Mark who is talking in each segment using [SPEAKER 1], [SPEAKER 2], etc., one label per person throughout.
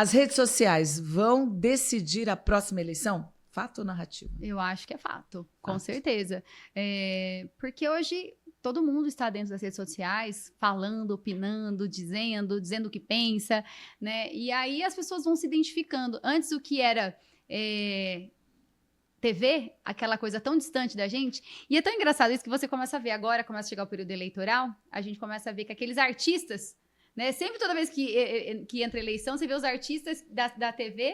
[SPEAKER 1] As redes sociais vão decidir a próxima eleição? Fato ou narrativa?
[SPEAKER 2] Eu acho que é fato, com certeza. Porque hoje todo mundo está dentro das redes sociais, falando, opinando, dizendo o que pensa, né? E aí as pessoas vão se identificando. Antes o que era TV, aquela coisa tão distante da gente, e é tão engraçado isso que você começa a ver agora, começa a chegar o período eleitoral, a gente começa a ver que aqueles artistas, né? Sempre toda vez que entra eleição, você vê os artistas da TV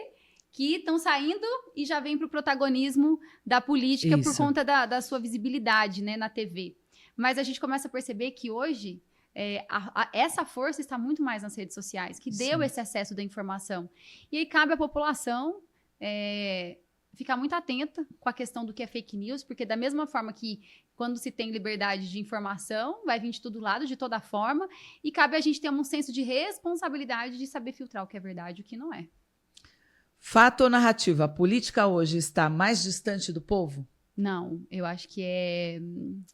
[SPEAKER 2] que estão saindo e já vêm para o protagonismo da política por conta da sua visibilidade, né, na TV. Mas a gente começa a perceber que hoje essa força está muito mais nas redes sociais, que deu esse acesso da informação. E aí cabe à população ficar muito atenta com a questão do que é fake news, porque da mesma forma que quando se tem liberdade de informação, vai vir de todo lado, de toda forma, e cabe a gente ter um senso de responsabilidade de saber filtrar o que é verdade e o que não é.
[SPEAKER 1] Fato ou narrativa? A política hoje está mais distante do povo?
[SPEAKER 2] Não, eu acho que é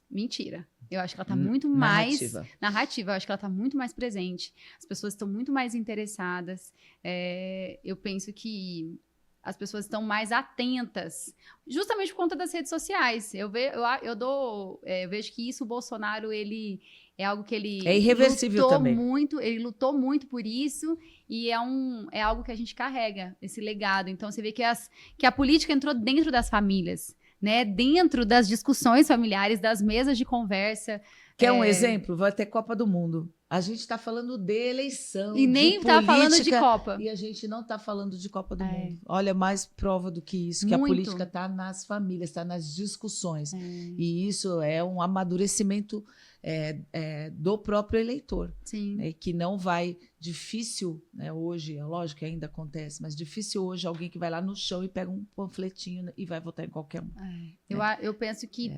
[SPEAKER 2] mentira. Eu acho que ela está muito mais... Narrativa. Eu acho que ela está muito mais presente. As pessoas estão muito mais interessadas. Eu penso que as pessoas estão mais atentas, justamente por conta das redes sociais. Eu vejo que isso, o Bolsonaro, ele é algo que ele
[SPEAKER 1] é irreversível também.
[SPEAKER 2] Ele lutou muito por isso, e é algo que a gente carrega, esse legado. Então, você vê que a política entrou dentro das famílias, né? Dentro das discussões familiares, das mesas de conversa.
[SPEAKER 1] Quer um exemplo? Vai ter Copa do Mundo. A gente está falando de eleição,
[SPEAKER 2] e nem está falando de Copa.
[SPEAKER 1] E a gente não está falando de Copa do Mundo. Olha, mais prova do que isso, que
[SPEAKER 2] muito.
[SPEAKER 1] A política está nas famílias, está nas discussões. E isso é um amadurecimento do próprio eleitor.
[SPEAKER 2] Sim.
[SPEAKER 1] Que não vai... Difícil, né, hoje, é lógico que ainda acontece, mas difícil hoje alguém que vai lá no chão e pega um panfletinho e vai votar em qualquer um.
[SPEAKER 2] Eu penso que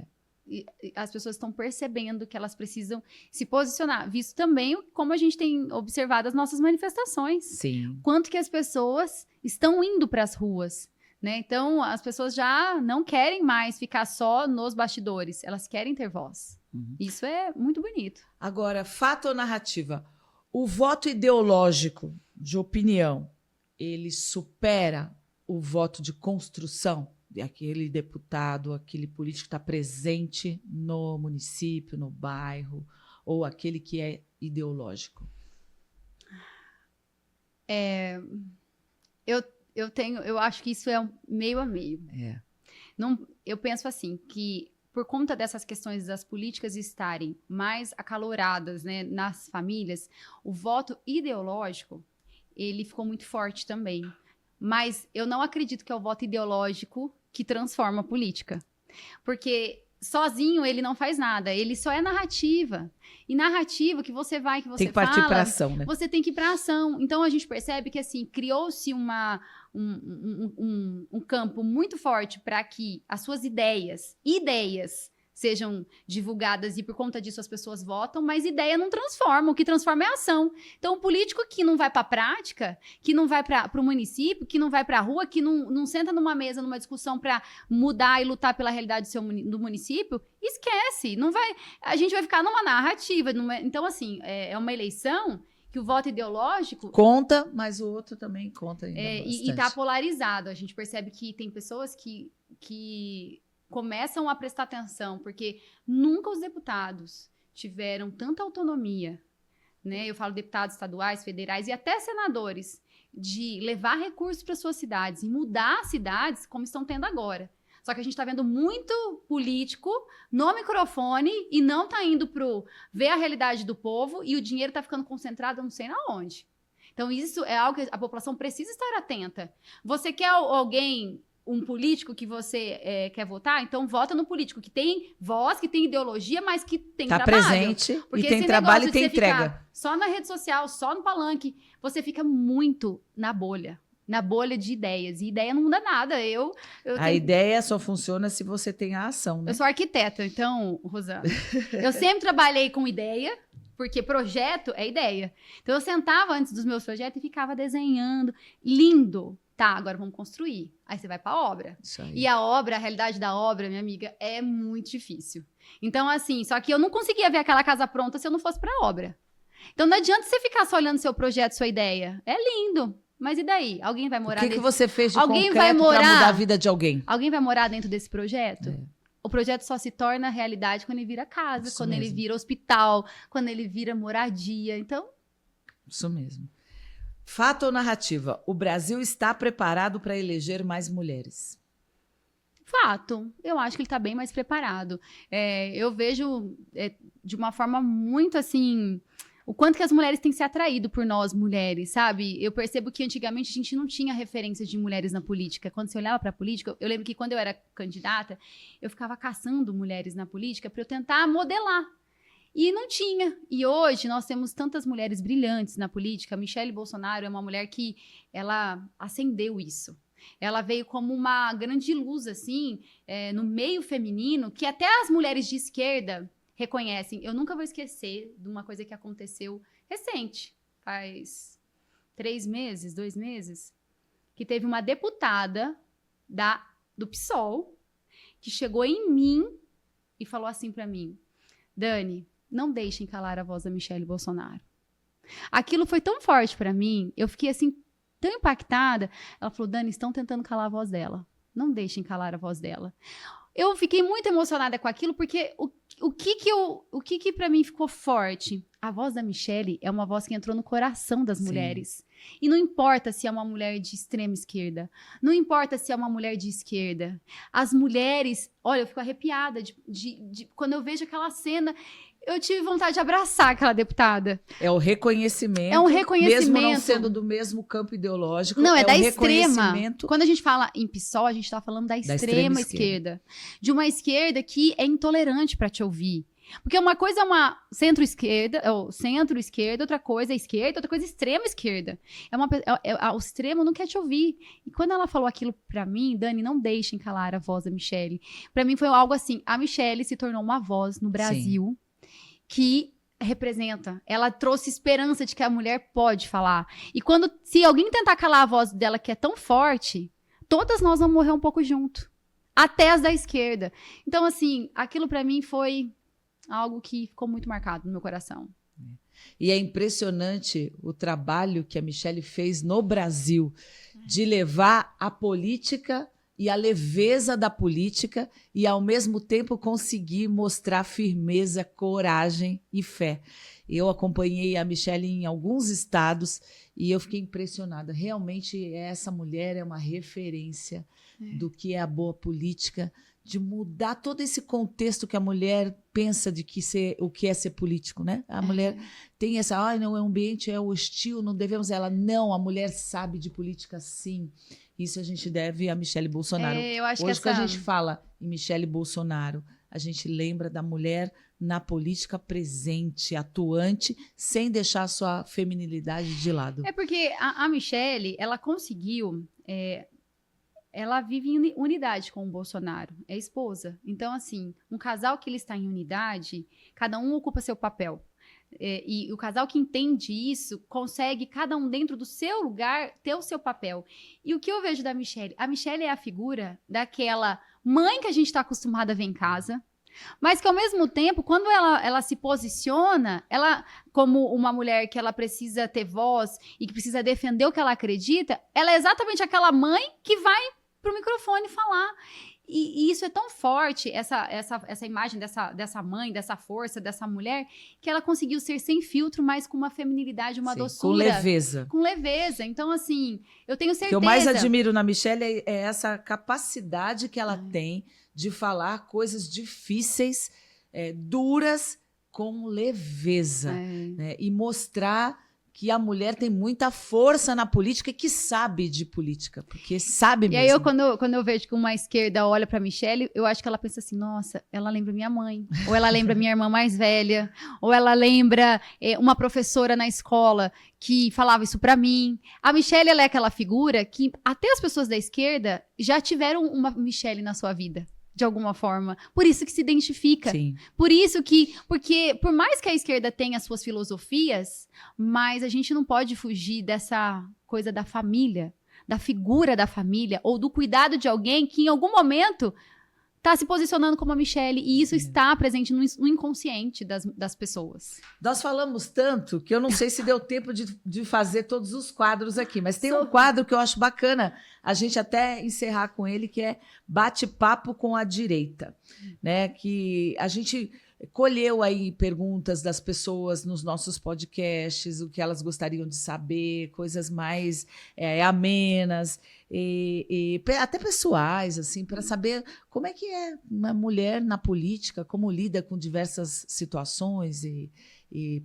[SPEAKER 2] as pessoas estão percebendo que elas precisam se posicionar, visto também como a gente tem observado as nossas manifestações.
[SPEAKER 1] Sim.
[SPEAKER 2] Quanto que as pessoas estão indo para as ruas, né? Então, as pessoas já não querem mais ficar só nos bastidores, elas querem ter voz. Isso é muito bonito.
[SPEAKER 1] Agora, fato ou narrativa? O voto ideológico de opinião, ele supera o voto de construção? Aquele deputado, aquele político que está presente no município, no bairro, ou aquele que é ideológico?
[SPEAKER 2] Eu acho que isso é meio a meio. Eu penso assim, que por conta dessas questões das políticas estarem mais acaloradas, né, nas famílias, o voto ideológico, ele ficou muito forte também. Mas eu não acredito que é o voto ideológico que transforma a política. Porque sozinho ele não faz nada, ele só é narrativa. E narrativa que você vai, que você
[SPEAKER 1] tem que partir para ação, né?
[SPEAKER 2] Você tem que ir para ação. Então a gente percebe que assim, criou-se um campo muito forte para que as suas ideias sejam divulgadas, e por conta disso as pessoas votam, mas ideia não transforma, o que transforma é a ação. Então, o político que não vai para a prática, que não vai para o município, que não vai para a rua, que não senta numa mesa, numa discussão para mudar e lutar pela realidade do município, esquece, não vai, a gente vai ficar numa narrativa. Então, assim, é uma eleição que o voto ideológico...
[SPEAKER 1] Conta, mas o outro também conta ainda
[SPEAKER 2] e está polarizado. A gente percebe que tem pessoas que começam a prestar atenção, porque nunca os deputados tiveram tanta autonomia, né? Eu falo deputados estaduais, federais e até senadores, de levar recursos para suas cidades e mudar as cidades como estão tendo agora. Só que a gente está vendo muito político no microfone e não está indo para ver a realidade do povo, e o dinheiro está ficando concentrado não sei aonde. Então isso é algo que a população precisa estar atenta. Você quer um político que você quer votar, então vota no político que tem voz, que tem ideologia, mas que tem trabalho.
[SPEAKER 1] Está presente,
[SPEAKER 2] porque
[SPEAKER 1] e tem trabalho e tem entrega.
[SPEAKER 2] Só na rede social, só no palanque, você fica muito na bolha de ideias. E ideia não muda nada. A
[SPEAKER 1] ideia só funciona se você tem a ação, né?
[SPEAKER 2] Eu sou arquiteta, então, Rosana, eu sempre trabalhei com ideia, porque projeto é ideia. Então, eu sentava antes dos meus projetos e ficava desenhando. Lindo. Tá, agora vamos construir. Aí você vai pra obra.
[SPEAKER 1] Isso aí.
[SPEAKER 2] E a realidade da obra, minha amiga, é muito difícil. Então, assim, só que eu não conseguia ver aquela casa pronta se eu não fosse pra obra. Então, não adianta você ficar só olhando seu projeto, sua ideia. É lindo. Mas e daí? Alguém vai morar
[SPEAKER 1] O que você fez de
[SPEAKER 2] Alguém
[SPEAKER 1] concreto
[SPEAKER 2] vai
[SPEAKER 1] para
[SPEAKER 2] morar-
[SPEAKER 1] mudar a vida de alguém?
[SPEAKER 2] Alguém vai morar dentro desse projeto?
[SPEAKER 1] É.
[SPEAKER 2] O projeto só se torna realidade quando ele vira casa,
[SPEAKER 1] Isso
[SPEAKER 2] quando ele
[SPEAKER 1] mesmo.
[SPEAKER 2] vira hospital, quando ele vira moradia. Então,
[SPEAKER 1] Isso mesmo. Fato ou narrativa? O Brasil está preparado para eleger mais mulheres?
[SPEAKER 2] fato, eu acho que ele está bem mais preparado. Eu vejo de uma forma muito assim, o quanto que as mulheres têm se atraído por nós, mulheres, sabe? Eu percebo que antigamente a gente não tinha referência de mulheres na política. Quando você olhava para a política, eu lembro que quando eu era candidata, eu ficava caçando mulheres na política para eu tentar modelar. E não tinha. E hoje nós temos tantas mulheres brilhantes na política. A Michelle Bolsonaro é uma mulher que ela acendeu isso. Ela veio como uma grande luz, assim, no meio feminino, que até as mulheres de esquerda reconhecem. Eu nunca vou esquecer de uma coisa que aconteceu recente, faz 2 meses, que teve uma deputada do PSOL que chegou em mim e falou assim pra mim: Dani, não deixem calar a voz da Michelle Bolsonaro. Aquilo foi tão forte pra mim, eu fiquei assim, tão impactada. Ela falou: Dani, estão tentando calar a voz dela. Não deixem calar a voz dela. Eu fiquei muito emocionada com aquilo, porque o que para mim ficou forte? A voz da Michelle é uma voz que entrou no coração das mulheres. E não importa se é uma mulher de extrema esquerda, não importa se é uma mulher de esquerda. As mulheres, olha, eu fico arrepiada quando eu vejo aquela cena. Eu tive vontade de abraçar aquela deputada.
[SPEAKER 1] É o reconhecimento.
[SPEAKER 2] É um reconhecimento.
[SPEAKER 1] Mesmo não sendo do mesmo campo ideológico.
[SPEAKER 2] Não, é da
[SPEAKER 1] um
[SPEAKER 2] extrema.
[SPEAKER 1] reconhecimento.
[SPEAKER 2] Quando a gente fala em PSOL, a gente tá falando da extrema esquerda. De uma esquerda que é intolerante para te ouvir. Porque uma coisa é uma centro-esquerda, ou centro-esquerda, outra coisa é esquerda, outra coisa é extrema esquerda. O extremo não quer te ouvir. E quando ela falou aquilo pra mim, Dani, não deixem calar a voz da Michelle. Pra mim foi algo assim, a Michelle se tornou uma voz no Brasil que representa. Ela trouxe esperança de que a mulher pode falar. E se alguém tentar calar a voz dela, que é tão forte, todas nós vamos morrer um pouco junto. Até as da esquerda. Então, assim, aquilo pra mim foi algo que ficou muito marcado no meu coração.
[SPEAKER 1] E é impressionante o trabalho que a Michelle fez no Brasil de levar a política e a leveza da política e, ao mesmo tempo, conseguir mostrar firmeza, coragem e fé. Eu acompanhei a Michelle em alguns estados e eu fiquei impressionada. Realmente, essa mulher é uma referência do que é a boa política, de mudar todo esse contexto que a mulher pensa de o que é ser político, né? A mulher tem essa, não, o ambiente é hostil, não devemos ela. Não, a mulher sabe de política, sim. Isso a gente deve a Michelle Bolsonaro.
[SPEAKER 2] Eu acho
[SPEAKER 1] Hoje,
[SPEAKER 2] que
[SPEAKER 1] quando a gente fala em Michelle Bolsonaro, a gente lembra da mulher na política presente, atuante, sem deixar a sua feminilidade de lado.
[SPEAKER 2] É porque a Michelle, ela conseguiu... ela vive em unidade com o Bolsonaro, é esposa. Então, assim, um casal que ele está em unidade, cada um ocupa seu papel. E o casal que entende isso, consegue, cada um dentro do seu lugar, ter o seu papel. E o que eu vejo da Michelle? A Michelle é a figura daquela mãe que a gente está acostumada a ver em casa, mas que, ao mesmo tempo, quando ela se posiciona, ela, como uma mulher que ela precisa ter voz e que precisa defender o que ela acredita, ela é exatamente aquela mãe que vai pro microfone falar. E isso é tão forte, essa imagem dessa mãe, dessa força, dessa mulher, que ela conseguiu ser sem filtro, mas com uma feminilidade, uma doçura.
[SPEAKER 1] Com leveza.
[SPEAKER 2] Com leveza. Então, assim, eu tenho certeza...
[SPEAKER 1] O que eu mais admiro na Michelle é essa capacidade que ela tem de falar coisas difíceis, duras, com leveza. Né? E mostrar que a mulher tem muita força na política e que sabe de política, porque sabe mesmo.
[SPEAKER 2] E aí, quando eu vejo que uma esquerda olha pra Michelle, eu acho que ela pensa assim, nossa, ela lembra minha mãe, ou ela lembra minha irmã mais velha, ou ela lembra uma professora na escola que falava isso pra mim. A Michelle, ela é aquela figura que até as pessoas da esquerda já tiveram uma Michelle na sua vida, de alguma forma. Por isso que se identifica.
[SPEAKER 1] Sim.
[SPEAKER 2] Porque por mais que a esquerda tenha as suas filosofias, mas a gente não pode fugir dessa coisa da família, da figura da família, ou do cuidado de alguém que em algum momento tá se posicionando como a Michelle, e isso está presente no inconsciente das pessoas.
[SPEAKER 1] Nós falamos tanto que eu não sei se deu tempo de fazer todos os quadros aqui, mas tem um quadro que eu acho bacana a gente até encerrar com ele, que é Bate-Papo com a Direita, né? Que a gente colheu aí perguntas das pessoas nos nossos podcasts, o que elas gostariam de saber, coisas mais amenas e até pessoais, assim, para saber como é que é uma mulher na política, como lida com diversas situações e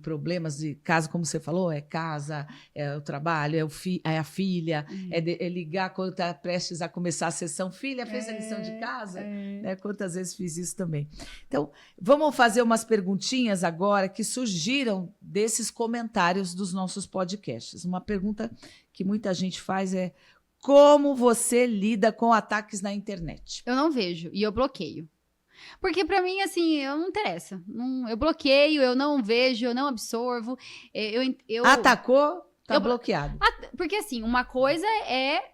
[SPEAKER 1] problemas de casa, como você falou, casa, é o trabalho, é a filha, é ligar quando está prestes a começar a sessão. Filha, fez a lição de casa? Né? Quantas vezes fiz isso também. Então, vamos fazer umas perguntinhas agora que surgiram desses comentários dos nossos podcasts. Uma pergunta que muita gente faz é: como você lida com ataques na internet?
[SPEAKER 2] Eu não vejo e eu bloqueio. Porque pra mim, assim, eu não interessa. Eu bloqueio, eu não vejo, eu não absorvo.
[SPEAKER 1] Atacou, tá bloqueado.
[SPEAKER 2] Porque, assim, uma coisa é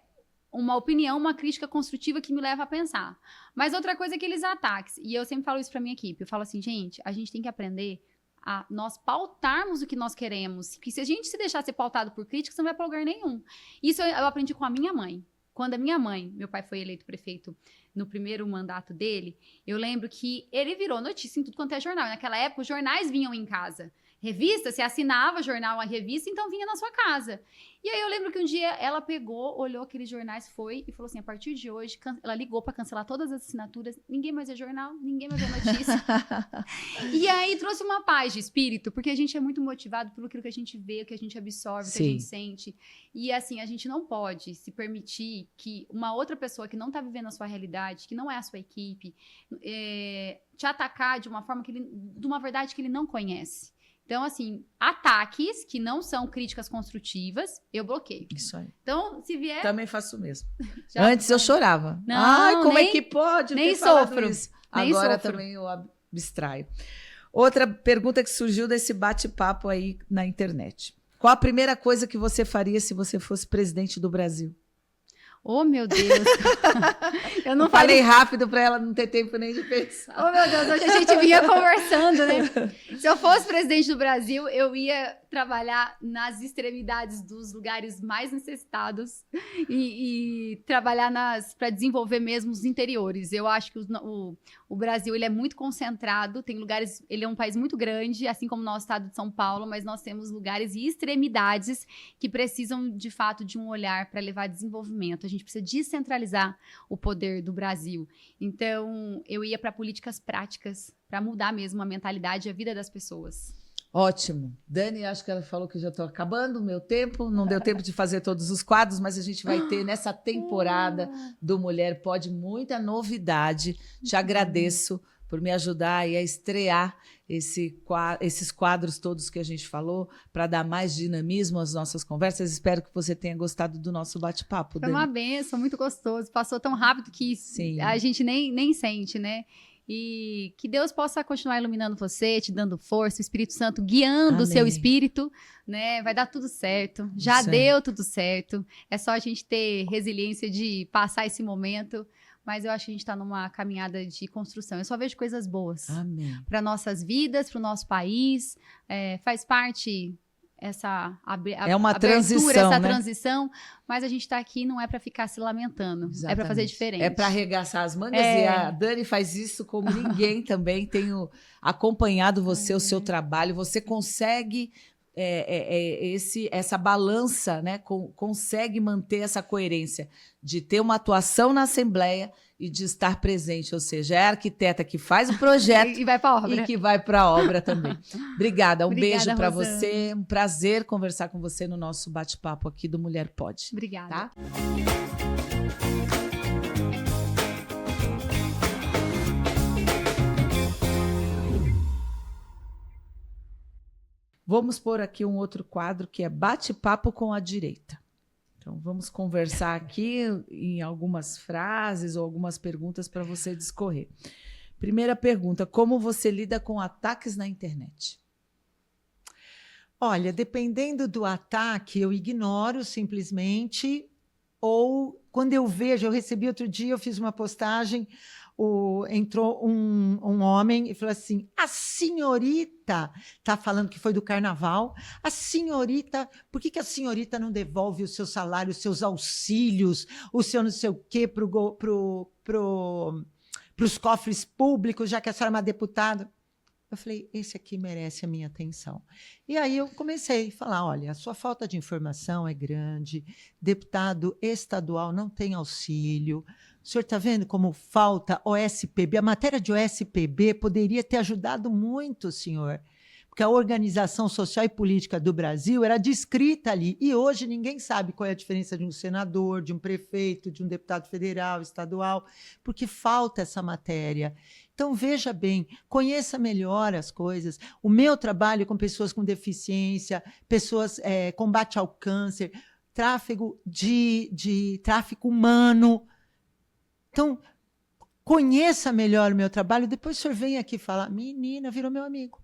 [SPEAKER 2] uma opinião, uma crítica construtiva que me leva a pensar. Mas outra coisa é aqueles ataques. E eu sempre falo isso pra minha equipe. Eu falo assim, gente, a gente tem que aprender a nós pautarmos o que nós queremos. Porque se a gente se deixar ser pautado por críticas, não vai pra lugar nenhum. Isso eu aprendi com a minha mãe. Quando a minha mãe, meu pai foi eleito prefeito no primeiro mandato dele, eu lembro que ele virou notícia em tudo quanto é jornal. Naquela época, os jornais vinham em casa. Revista, você assinava jornal, a revista, então vinha na sua casa. E aí eu lembro que um dia ela pegou, olhou aqueles jornais, foi e falou assim, a partir de hoje, ela ligou para cancelar todas as assinaturas, ninguém mais vê jornal, ninguém mais vê notícia. E aí trouxe uma paz de espírito, porque a gente é muito motivado pelo que a gente vê, o que a gente absorve, o que a gente sente. E assim, a gente não pode se permitir que uma outra pessoa que não está vivendo a sua realidade, que não é a sua equipe, te atacar de uma forma de uma verdade que ele não conhece. Então, assim, ataques que não são críticas construtivas, eu bloqueio.
[SPEAKER 1] Isso aí.
[SPEAKER 2] Então, se vier...
[SPEAKER 1] Também faço o mesmo. Antes eu chorava.
[SPEAKER 2] Não,
[SPEAKER 1] ai, como é que pode
[SPEAKER 2] nem
[SPEAKER 1] ter falado
[SPEAKER 2] sofro.
[SPEAKER 1] Isso? Agora também eu abstraio. Outra pergunta que surgiu desse bate-papo aí na internet. Qual a primeira coisa que você faria se você fosse presidente do Brasil?
[SPEAKER 2] Oh, meu Deus.
[SPEAKER 1] Eu não falei rápido para ela não ter tempo nem de pensar.
[SPEAKER 2] Oh, meu Deus, hoje a gente vinha conversando, né? Se eu fosse presidente do Brasil, eu ia trabalhar nas extremidades dos lugares mais necessitados e trabalhar para desenvolver mesmo os interiores. Eu acho que o Brasil ele é muito concentrado, tem lugares, ele é um país muito grande, assim como o nosso estado de São Paulo, mas nós temos lugares e extremidades que precisam, de fato, de um olhar para levar desenvolvimento. A gente precisa descentralizar o poder do Brasil. Então, eu ia para políticas práticas, para mudar mesmo a mentalidade e a vida das pessoas.
[SPEAKER 1] Ótimo. Dani, acho que ela falou que já estou acabando o meu tempo. Não deu tempo de fazer todos os quadros, mas a gente vai ter nessa temporada do Mulher Pode muita novidade. Te agradeço por me ajudar aí a estrear esses quadros todos que a gente falou, para dar mais dinamismo às nossas conversas. Espero que você tenha gostado do nosso bate-papo, Dani.
[SPEAKER 2] Foi uma benção, muito gostoso. Passou tão rápido que a gente nem sente, né? E que Deus possa continuar iluminando você, te dando força, o Espírito Santo guiando o seu espírito, né? Vai dar tudo certo. Já deu tudo certo. É só a gente ter resiliência de passar esse momento. Mas eu acho que a gente está numa caminhada de construção. Eu só vejo coisas boas para nossas vidas, para o nosso país. Faz parte
[SPEAKER 1] uma transição,
[SPEAKER 2] essa
[SPEAKER 1] né?
[SPEAKER 2] transição, mas a gente está aqui não é para ficar se lamentando, exatamente. É para fazer diferente.
[SPEAKER 1] É para arregaçar as mangas e a Dani faz isso como ninguém também. Tenho acompanhado você, o seu trabalho, você consegue essa balança, né? Consegue manter essa coerência de ter uma atuação na Assembleia e de estar presente, ou seja, é a arquiteta que faz o projeto
[SPEAKER 2] e vai para a obra.
[SPEAKER 1] E que vai para a obra também. Obrigada, beijo para você, um prazer conversar com você no nosso bate-papo aqui do Mulher Pode.
[SPEAKER 2] Obrigada.
[SPEAKER 1] Tá? Vamos pôr aqui um outro quadro que é Bate-Papo com a Direita. Então, vamos conversar aqui em algumas frases ou algumas perguntas para você discorrer. Primeira pergunta, como você lida com ataques na internet?
[SPEAKER 3] Olha, dependendo do ataque, eu ignoro simplesmente, ou quando eu vejo, eu recebi outro dia, eu fiz uma postagem, entrou um homem e falou assim: a senhorita está falando que foi do carnaval, a senhorita, por que a senhorita não devolve o seu salário, os seus auxílios, o seu não sei o quê para os cofres públicos, já que a senhora é uma deputada? Eu falei, esse aqui merece a minha atenção. E aí eu comecei a falar, olha, a sua falta de informação é grande, deputado estadual não tem auxílio, o senhor está vendo como falta OSPB? A matéria de OSPB poderia ter ajudado muito, senhor, porque a Organização Social e Política do Brasil era descrita ali, e hoje ninguém sabe qual é a diferença de um senador, de um prefeito, de um deputado federal, estadual, porque falta essa matéria. Então, veja bem, conheça melhor as coisas. O meu trabalho com pessoas com deficiência, pessoas, combate ao câncer, tráfico humano. Então, conheça melhor o meu trabalho, depois o senhor vem aqui falar, menina, virou meu amigo.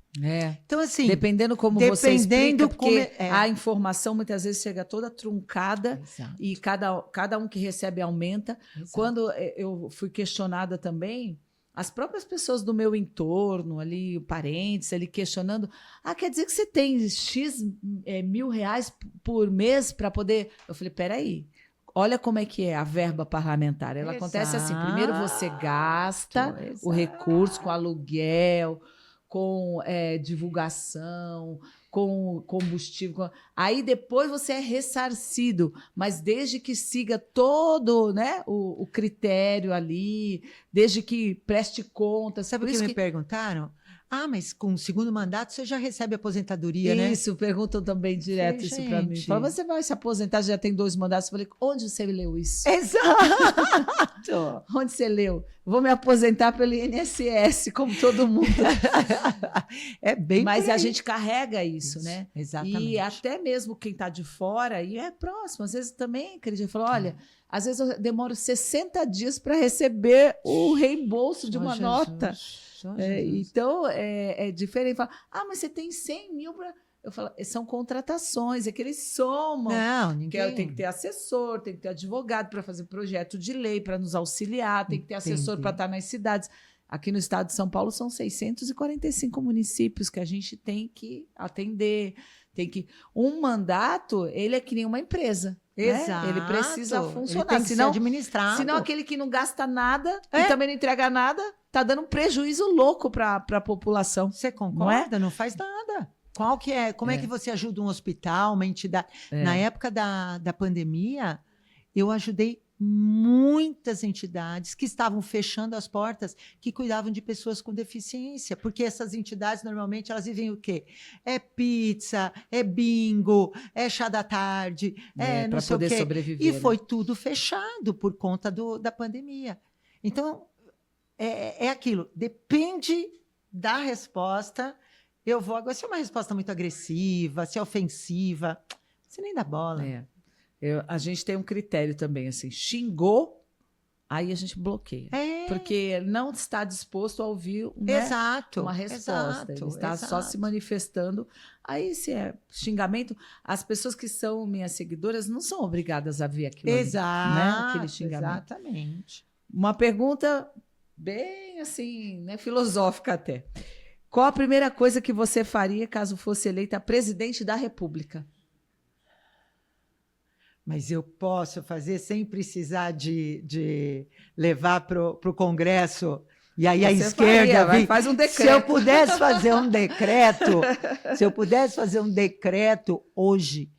[SPEAKER 3] Então, assim,
[SPEAKER 1] dependendo como você explica, porque
[SPEAKER 3] como
[SPEAKER 1] a informação muitas vezes chega toda truncada.
[SPEAKER 3] Exato.
[SPEAKER 1] E cada um que recebe aumenta.
[SPEAKER 3] Exato.
[SPEAKER 1] Quando eu fui questionada também, as próprias pessoas do meu entorno, ali, parentes, ali questionando, quer dizer que você tem X R$ 1.000 por mês para poder... Eu falei, peraí, olha como é que é a verba parlamentar. Ela acontece assim, primeiro você gasta o recurso com aluguel, com divulgação, com combustível. Aí depois você é ressarcido, mas desde que siga todo, né, o critério ali, desde que preste contas.
[SPEAKER 3] Sabe o que me perguntaram? Mas com o segundo mandato você já recebe aposentadoria, né?
[SPEAKER 1] Isso, perguntam também direto isso para mim. Fala, você vai se aposentar, já tem 2 mandatos. Eu falei, onde você leu isso?
[SPEAKER 3] Exato!
[SPEAKER 1] Onde você leu? Vou me aposentar pelo INSS, como todo mundo.
[SPEAKER 3] É bem
[SPEAKER 1] Mas a gente carrega isso, né?
[SPEAKER 3] Exatamente.
[SPEAKER 1] E até mesmo quem está de fora e é próximo, às vezes também acredita. Falou, olha, às vezes eu demoro 60 dias para receber o reembolso de uma nota. Então, é diferente. Fala, mas você tem 100 mil para... Eu falo, são contratações, é que eles somam.
[SPEAKER 3] Não, ninguém...
[SPEAKER 1] Tem que ter assessor, tem que ter advogado para fazer projeto de lei, para nos auxiliar, tem que ter assessor para estar nas cidades. Aqui no estado de São Paulo são 645 municípios que a gente tem que atender. Um mandato, ele é que nem uma empresa.
[SPEAKER 3] Exato.
[SPEAKER 1] Né? Ele precisa funcionar.
[SPEAKER 3] Ele tem que ser administrado.
[SPEAKER 1] Senão aquele que não gasta nada e também não entrega nada, está dando um prejuízo louco para a população.
[SPEAKER 3] Você concorda? Não faz nada. Como é que você ajuda um hospital, uma entidade? Na época da pandemia, eu ajudei muitas entidades que estavam fechando as portas, que cuidavam de pessoas com deficiência, porque essas entidades, normalmente, elas vivem o quê? É pizza, é bingo, é chá da tarde, não sei o quê.
[SPEAKER 1] Sobreviver,
[SPEAKER 3] e foi tudo fechado por conta da pandemia. Então, é aquilo, depende da resposta. Eu vou agora, se é uma resposta muito agressiva, se é ofensiva, você nem dá bola.
[SPEAKER 1] A gente tem um critério também, assim, xingou, aí a gente bloqueia. Porque não está disposto a ouvir uma resposta. Ele está só se manifestando. Aí, se é xingamento, as pessoas que são minhas seguidoras não são obrigadas a ver aquilo ali, né? Aquele xingamento.
[SPEAKER 3] Exatamente.
[SPEAKER 1] Uma pergunta bem, assim, né, filosófica até. Qual a primeira coisa que você faria caso fosse eleita presidente da República?
[SPEAKER 3] Mas eu posso fazer sem precisar de levar para o Congresso. E aí a esquerda
[SPEAKER 1] faz um decreto.
[SPEAKER 3] Se eu pudesse fazer um decreto hoje,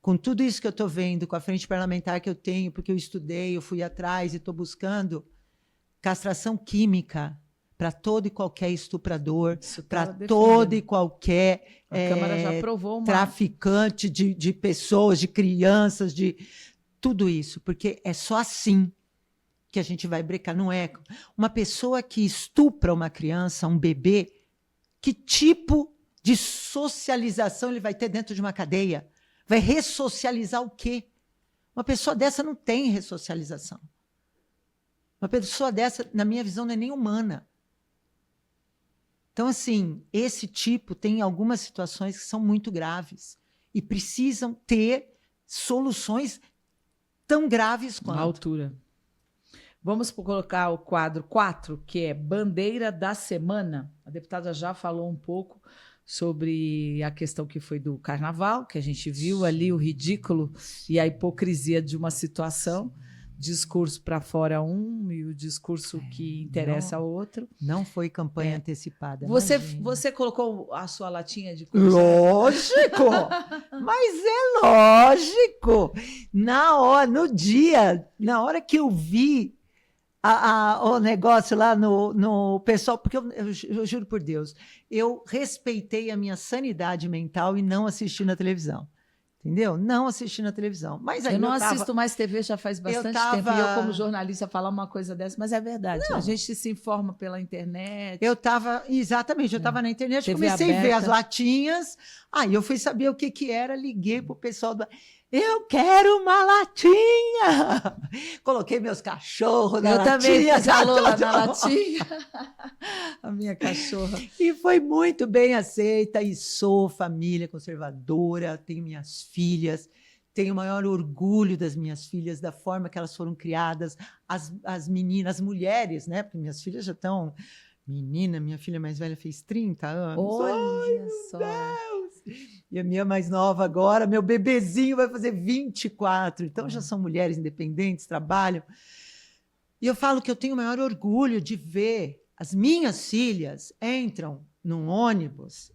[SPEAKER 3] com tudo isso que eu estou vendo, com a frente parlamentar que eu tenho, porque eu estudei, eu fui atrás e estou buscando castração química para todo e qualquer estuprador, para todo e qualquer
[SPEAKER 1] a Câmara já aprovou
[SPEAKER 3] traficante de pessoas, de crianças, de tudo isso, porque é só assim que a gente vai brecar. Não é uma pessoa que estupra uma criança, um bebê, que tipo de socialização ele vai ter dentro de uma cadeia? Vai ressocializar o quê? Uma pessoa dessa não tem ressocialização. Uma pessoa dessa, na minha visão, não é nem humana. Então, assim, esse tipo tem algumas situações que são muito graves e precisam ter soluções tão graves quanto.
[SPEAKER 1] À altura. Vamos colocar o quadro 4, que é Bandeira da Semana. A deputada já falou um pouco sobre a questão que foi do carnaval, que a gente viu ali o ridículo e a hipocrisia de uma situação. Discurso para fora um e o discurso que interessa ao outro.
[SPEAKER 3] Não foi campanha antecipada.
[SPEAKER 1] Você colocou a sua latinha de coisa?
[SPEAKER 3] Lógico! Mas é lógico! No dia, na hora que eu vi o negócio lá no pessoal, porque eu juro por Deus, eu respeitei a minha sanidade mental e não assisti na televisão. Entendeu? Não assisti na televisão. Mas aí
[SPEAKER 1] eu não assisto mais TV já faz bastante tempo. E eu, como jornalista, falar uma coisa dessa, mas é verdade. Não. A gente se informa pela internet.
[SPEAKER 3] Exatamente, eu estava na internet, TV comecei aberta. A ver as latinhas, aí eu fui saber o que era, liguei pro pessoal eu quero uma latinha! Coloquei meus cachorros na latinha. Eu também falou lá na latinha. A minha cachorra. E foi muito bem aceita, e sou família conservadora, tenho minhas filhas, tenho o maior orgulho das minhas filhas, da forma que elas foram criadas, as meninas, as mulheres, né? Porque minhas filhas já estão... Menina, minha filha mais velha fez 30 anos.
[SPEAKER 1] Olha só!
[SPEAKER 3] Deus! E a minha mais nova agora, meu bebezinho vai fazer 24. Então, já são mulheres independentes, trabalham. E eu falo que eu tenho o maior orgulho de ver as minhas filhas entram num ônibus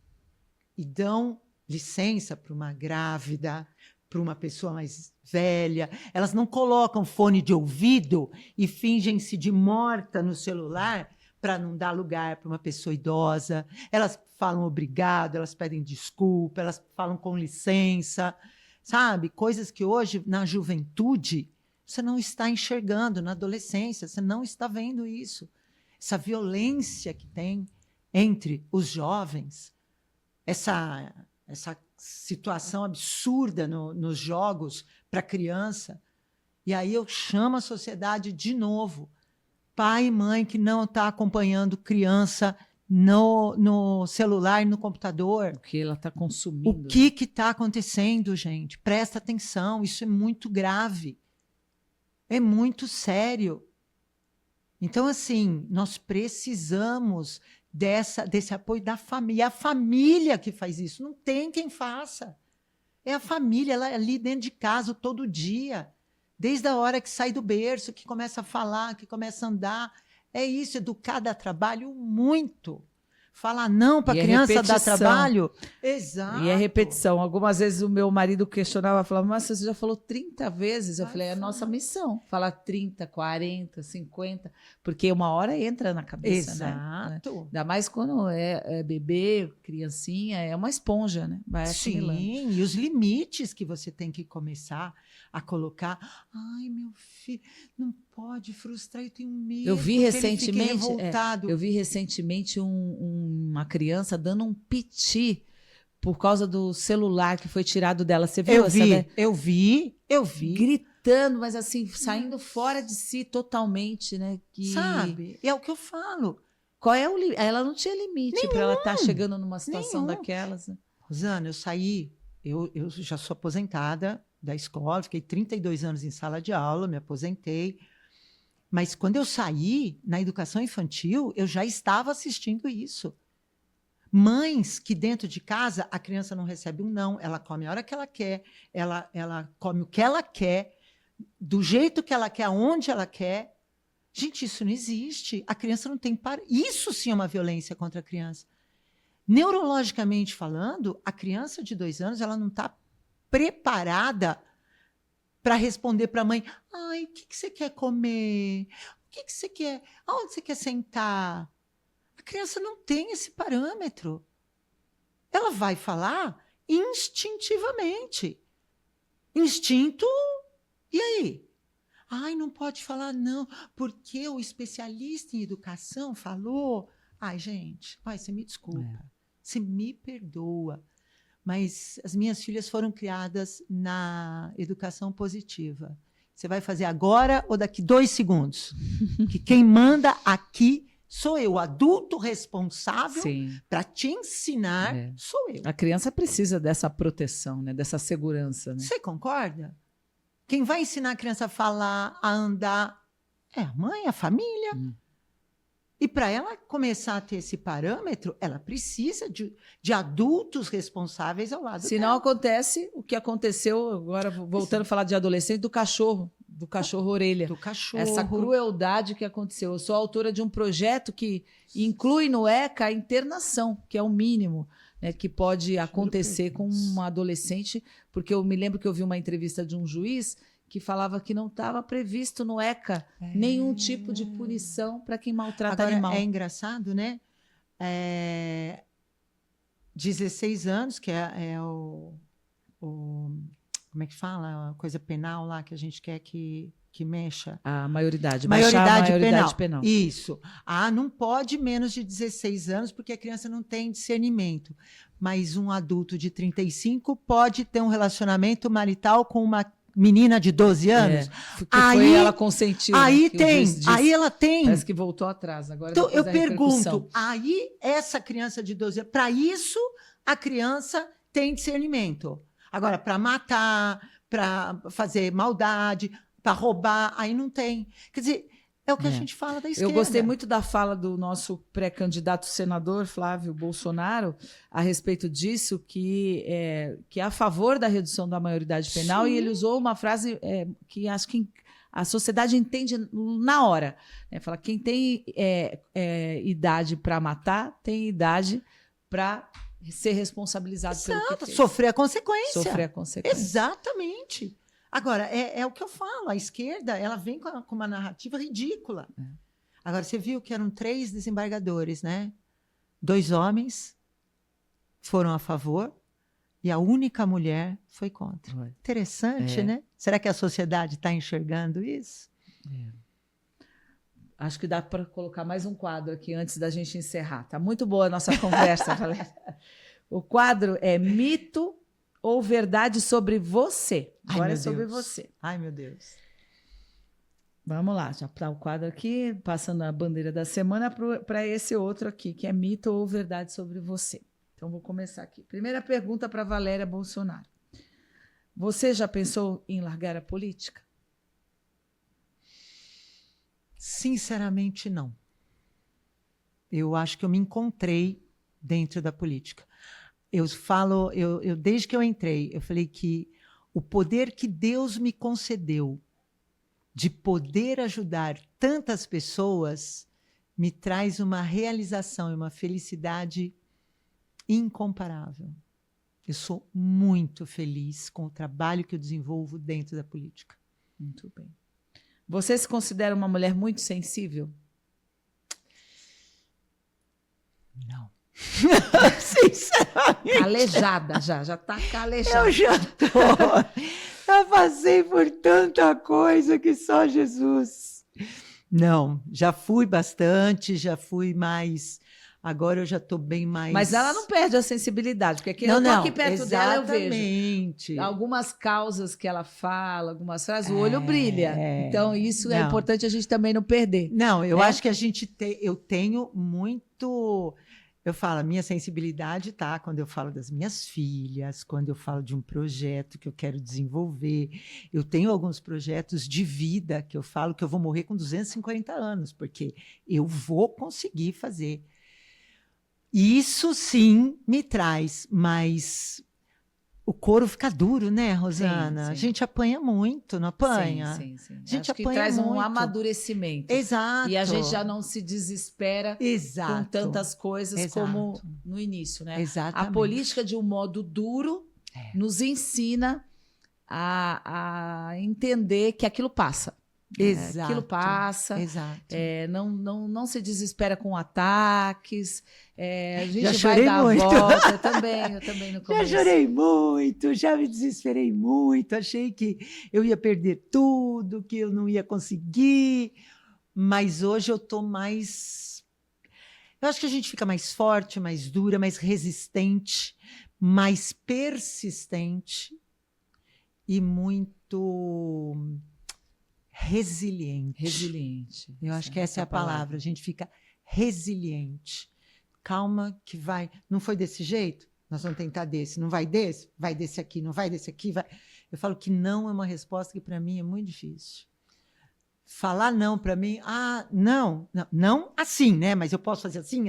[SPEAKER 3] e dão licença para uma grávida, para uma pessoa mais velha. Elas não colocam fone de ouvido e fingem-se de morta no celular para não dar lugar para uma pessoa idosa. Elas falam obrigado, elas pedem desculpa, elas falam com licença, sabe? Coisas que hoje, na juventude, você não está enxergando, na adolescência, você não está vendo isso. Essa violência que tem entre os jovens, essa situação absurda nos jogos para criança. E aí eu chamo a sociedade de novo. Pai e mãe que não está acompanhando criança no celular e no computador.
[SPEAKER 1] O que ela está consumindo.
[SPEAKER 3] O que está acontecendo, gente? Presta atenção, isso é muito grave. É muito sério. Então, assim, nós precisamos desse apoio da família. É a família que faz isso, não tem quem faça. É a família, ela é ali dentro de casa todo dia. Desde a hora que sai do berço, que começa a falar, que começa a andar. É isso, educar dá trabalho muito. Falar não para a criança dá trabalho. Exato.
[SPEAKER 1] E é repetição. Algumas vezes o meu marido questionava, falava, mas você já falou 30 vezes. Eu falei, é a nossa missão. Falar 30, 40, 50, porque uma hora entra na cabeça,
[SPEAKER 3] exato.
[SPEAKER 1] Né? Ainda mais quando é bebê, criancinha, é uma esponja, né? Vai assimilando.
[SPEAKER 3] Sim, e os limites que você tem que começar a colocar. Ai, meu filho, não pode frustrar, eu tenho medo.
[SPEAKER 1] Eu vi recentemente uma criança dando um piti por causa do celular que foi tirado dela. Você viu?
[SPEAKER 3] Eu vi.
[SPEAKER 1] Gritando, mas assim, saindo fora de si totalmente, né?
[SPEAKER 3] Sabe? É o que eu falo.
[SPEAKER 1] Qual é o limite? Ela não tinha limite para ela estar chegando numa situação daquelas. Né?
[SPEAKER 3] Rosana, eu saí, eu já sou aposentada da escola, fiquei 32 anos em sala de aula, me aposentei. Mas quando eu saí na educação infantil, eu já estava assistindo isso. Mães que dentro de casa a criança não recebe um não, ela come a hora que ela quer, ela come o que ela quer, do jeito que ela quer, aonde ela quer. Gente, isso não existe. A criança não tem Isso sim é uma violência contra a criança. Neurologicamente falando, a criança de 2 anos ela não está preparada para responder para a mãe, ai, o que você quer comer? O que você quer? Aonde você quer sentar? A criança não tem esse parâmetro. Ela vai falar instintivamente. Instinto, e aí? Ai, não pode falar não, porque o especialista em educação falou. Ai, gente, você me desculpa, você me perdoa. Mas as minhas filhas foram criadas na educação positiva. Você vai fazer agora ou daqui 2 segundos? Que quem manda aqui sou eu, o adulto responsável para te ensinar sou eu.
[SPEAKER 1] A criança precisa dessa proteção, né? Dessa segurança. Né?
[SPEAKER 3] Você concorda? Quem vai ensinar a criança a falar, a andar, É a mãe, a família. E para ela começar a ter esse parâmetro, ela precisa de adultos responsáveis ao lado
[SPEAKER 1] Se não
[SPEAKER 3] dela.
[SPEAKER 1] acontece o que aconteceu, agora voltando a falar de adolescente, do cachorro orelha.
[SPEAKER 3] Do cachorro.
[SPEAKER 1] Essa crueldade que aconteceu. Eu sou autora de um projeto que inclui no ECA a internação, que é o mínimo, né, que pode acontecer com um adolescente, porque eu me lembro que eu vi uma entrevista de um juiz que falava que não estava previsto no ECA nenhum tipo de punição para quem maltrata
[SPEAKER 3] Agora,
[SPEAKER 1] animal.
[SPEAKER 3] é engraçado, né? 16 anos, que é o... Como é que fala? A coisa penal lá que a gente quer que mexa.
[SPEAKER 1] A maioridade. Baixar a maioridade penal.
[SPEAKER 3] Isso. Não pode menos de 16 anos, porque a criança não tem discernimento. Mas um adulto de 35 pode ter um relacionamento marital com uma menina de 12 anos.
[SPEAKER 1] Foi ela consentiu.
[SPEAKER 3] Aí
[SPEAKER 1] né,
[SPEAKER 3] tem. Aí ela tem.
[SPEAKER 1] Parece que voltou atrás. Agora,
[SPEAKER 3] então, eu
[SPEAKER 1] da
[SPEAKER 3] pergunto, aí essa criança de 12 anos, para isso a criança tem discernimento. Agora, para matar, para fazer maldade, para roubar, aí não tem. Quer dizer, é o que a gente fala da esquerda.
[SPEAKER 1] Eu gostei muito da fala do nosso pré-candidato senador, Flávio Bolsonaro, a respeito disso, que é a favor da redução da maioridade penal, e ele usou uma frase que acho que a sociedade entende na hora. Né? Fala, quem tem idade para matar, tem idade para ser responsabilizado pelo que fez.
[SPEAKER 3] Sofrer a consequência.
[SPEAKER 1] Sofrer a consequência.
[SPEAKER 3] Exatamente. Agora, é o que eu falo, a esquerda ela vem com uma narrativa ridícula. Agora, você viu que eram 3 desembargadores, né? 2 homens foram a favor e a única mulher foi contra. Interessante, né? Será que a sociedade está enxergando isso?
[SPEAKER 1] Acho que dá para colocar mais um quadro aqui antes da gente encerrar. Tá muito boa a nossa conversa, Valéria. O quadro é Mito ou Verdade sobre você. Agora é sobre você.
[SPEAKER 3] Ai, meu Deus.
[SPEAKER 1] Vamos lá, já está o quadro aqui, passando a bandeira da semana para esse outro aqui, que é Mito ou Verdade sobre você. Então, vou começar aqui. Primeira pergunta para Valéria Bolsonaro. Você já pensou em largar a política?
[SPEAKER 3] Sinceramente, não. Eu acho que eu me encontrei dentro da política. Eu falo, desde que eu entrei, eu falei que o poder que Deus me concedeu de poder ajudar tantas pessoas me traz uma realização e uma felicidade incomparável. Eu sou muito feliz com o trabalho que eu desenvolvo dentro da política.
[SPEAKER 1] Muito bem. Você se considera uma mulher muito sensível?
[SPEAKER 3] Não. Sinceramente.
[SPEAKER 1] Calejada já está calejada.
[SPEAKER 3] Eu já estou. Já passei por tanta coisa que só Jesus. Não, já fui bastante, já fui mais. Agora eu já estou bem mais.
[SPEAKER 1] Mas ela não perde a sensibilidade, porque aqui, eu estou aqui perto dela, eu vejo.
[SPEAKER 3] Exatamente.
[SPEAKER 1] Algumas causas que ela fala, algumas frases, o olho brilha. Então, isso é importante a gente também não perder.
[SPEAKER 3] Não, eu acho que a gente eu tenho muito. Eu falo, a minha sensibilidade tá quando eu falo das minhas filhas, quando eu falo de um projeto que eu quero desenvolver. Eu tenho alguns projetos de vida que eu falo que eu vou morrer com 250 anos, porque eu vou conseguir fazer. Isso sim me traz, mas o couro fica duro, né, Rosana?
[SPEAKER 1] Sim.
[SPEAKER 3] A gente apanha muito, não apanha?
[SPEAKER 1] Sim.
[SPEAKER 3] A gente
[SPEAKER 1] acho que
[SPEAKER 3] apanha
[SPEAKER 1] traz um
[SPEAKER 3] muito.
[SPEAKER 1] amadurecimento.
[SPEAKER 3] Exato.
[SPEAKER 1] E a gente já não se desespera com tantas coisas como no início, né?
[SPEAKER 3] Exatamente.
[SPEAKER 1] A política, de um modo duro, nos ensina a entender que aquilo passa.
[SPEAKER 3] Exato.
[SPEAKER 1] Aquilo passa.
[SPEAKER 3] Exato.
[SPEAKER 1] Não se desespera com ataques. A gente
[SPEAKER 3] Já
[SPEAKER 1] vai
[SPEAKER 3] chorei
[SPEAKER 1] dar
[SPEAKER 3] muito.
[SPEAKER 1] a volta. Eu também no começo.
[SPEAKER 3] Já chorei muito, já me desesperei muito. Achei que eu ia perder tudo, que eu não ia conseguir. Mas hoje eu estou mais. Eu acho que a gente fica mais forte, mais dura, mais resistente, mais persistente e muito resiliente. Eu acho que essa é a palavra. A gente fica resiliente. Calma que vai. Não foi desse jeito? Nós vamos tentar desse. Não vai desse? Vai desse aqui. Não vai desse aqui? Vai. Eu falo que não é uma resposta que para mim é muito difícil. falar não para mim, não assim, né? Mas eu posso fazer assim.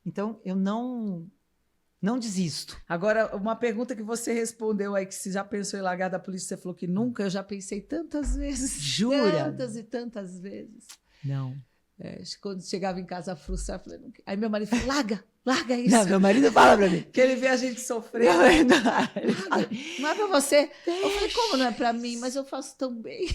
[SPEAKER 3] Então, eu não desisto.
[SPEAKER 1] Agora, uma pergunta que você respondeu aí, que você já pensou em largar da polícia, você falou que nunca, eu já pensei tantas vezes.
[SPEAKER 3] Jura?
[SPEAKER 1] Tantas e tantas vezes.
[SPEAKER 3] Não.
[SPEAKER 1] Quando chegava em casa frustrado, eu falei, não quero. Aí meu marido falou, larga isso.
[SPEAKER 3] Não, meu marido fala para mim.
[SPEAKER 1] Que ele vê a gente sofrer. Não é pra você. Eu falei, como não é pra mim? Mas eu faço tão bem.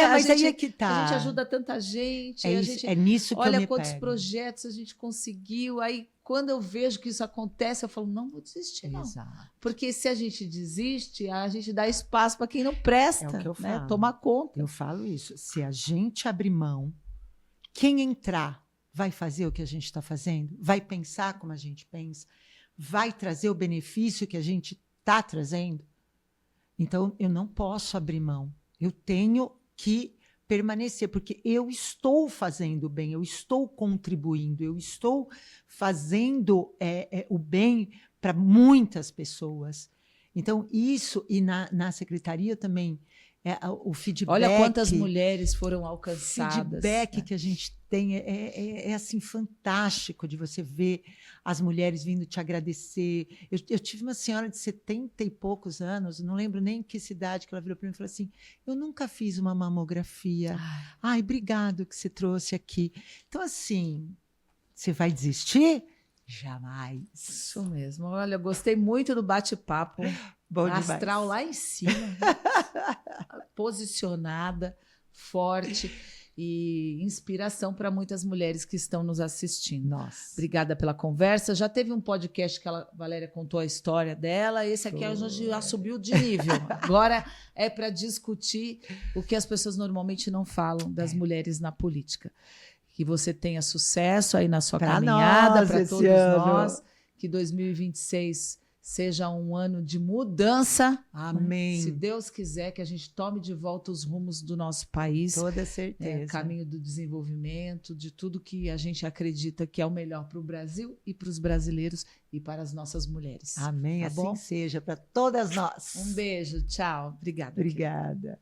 [SPEAKER 3] Mas
[SPEAKER 1] gente,
[SPEAKER 3] aí é que tá.
[SPEAKER 1] A gente ajuda tanta gente.
[SPEAKER 3] É nisso que eu me
[SPEAKER 1] olha quantos
[SPEAKER 3] pego.
[SPEAKER 1] projetos a gente conseguiu. Aí, quando eu vejo que isso acontece, eu falo, não vou desistir, não.
[SPEAKER 3] Exato.
[SPEAKER 1] Porque se a gente desiste, a gente dá espaço para quem não presta.
[SPEAKER 3] É o que eu
[SPEAKER 1] né?
[SPEAKER 3] falo.
[SPEAKER 1] Tomar conta.
[SPEAKER 3] Eu falo isso. Se a gente abrir mão, quem entrar vai fazer o que a gente está fazendo? Vai pensar como a gente pensa? Vai trazer o benefício que a gente está trazendo? Então, eu não posso abrir mão. Eu tenho que permanecer, porque eu estou fazendo bem, eu estou contribuindo, eu estou fazendo o bem para muitas pessoas. Então, isso, e na secretaria também, o feedback...
[SPEAKER 1] Olha quantas mulheres foram alcançadas.
[SPEAKER 3] O feedback que a gente tem é assim, fantástico de você ver as mulheres vindo te agradecer. Eu tive uma senhora de 70 e poucos anos, não lembro nem em que cidade, que ela virou para mim e falou assim, eu nunca fiz uma mamografia. Ai, obrigado que você trouxe aqui. Então, assim, você vai desistir? Jamais.
[SPEAKER 1] Isso mesmo. Olha, eu gostei muito do bate-papo.
[SPEAKER 3] Bom
[SPEAKER 1] astral
[SPEAKER 3] demais.
[SPEAKER 1] lá em cima. Posicionada, forte e inspiração para muitas mulheres que estão nos assistindo.
[SPEAKER 3] Nossa.
[SPEAKER 1] Obrigada pela conversa. Já teve um podcast que a Valéria contou a história dela. Esse aqui a gente já subiu de nível. Agora é para discutir o que as pessoas normalmente não falam das mulheres na política. Que você tenha sucesso aí na sua caminhada, para todos nós. Que 2026 seja um ano de mudança.
[SPEAKER 3] Amém.
[SPEAKER 1] Se Deus quiser, que a gente tome de volta os rumos do nosso país.
[SPEAKER 3] Toda certeza.
[SPEAKER 1] Caminho do desenvolvimento, de tudo que a gente acredita que é o melhor para o Brasil e para os brasileiros e para as nossas mulheres.
[SPEAKER 3] Amém.
[SPEAKER 1] Tá
[SPEAKER 3] assim
[SPEAKER 1] bom?
[SPEAKER 3] seja para todas nós.
[SPEAKER 1] Um beijo. Tchau. Obrigada.
[SPEAKER 3] Obrigada.